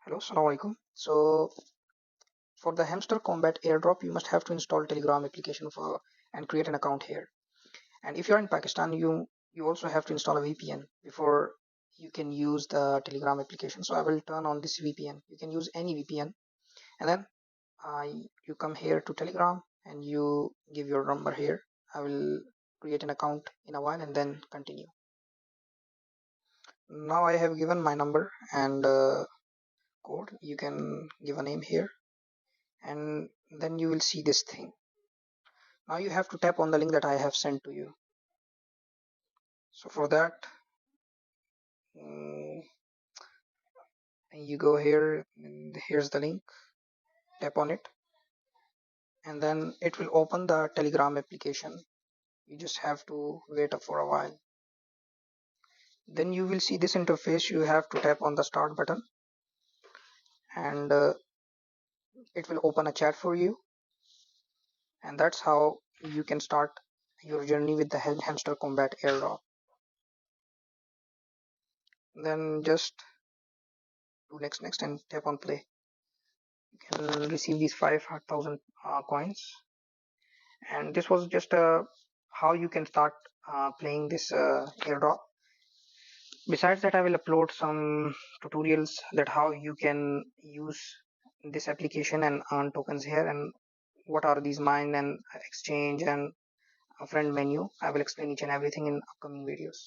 Hello, Assalamu alaikum. So for the Hamster Kombat airdrop, you must have to install Telegram application for and create an account here. And if you're in Pakistan, you also have to install a VPN before you can use the Telegram application. So I will turn on this VPN. You can use any VPN, and then uh, you come here to Telegram and you give your number here. I will create an account in a while and then continue. Now I have given my number and code. You can give a name here and then you will see this thing. Now you have to tap on the link that I have sent to you. So for that, mm, you go here, and here's the link, tap on it, and then it will open the Telegram application. You just have to wait up for a while. Then you will see this interface. You have to tap on the start button and it will open a chat for you, and that's how you can start your journey with the Hamster Combat airdrop. Then just do next and tap on play. You can receive these 5,000 coins, and this was just how you can start playing this airdrop. Besides that, I will upload some tutorials that how you can use this application and earn tokens here, and what are these mine and exchange and a friend menu. I will explain each and everything in upcoming videos.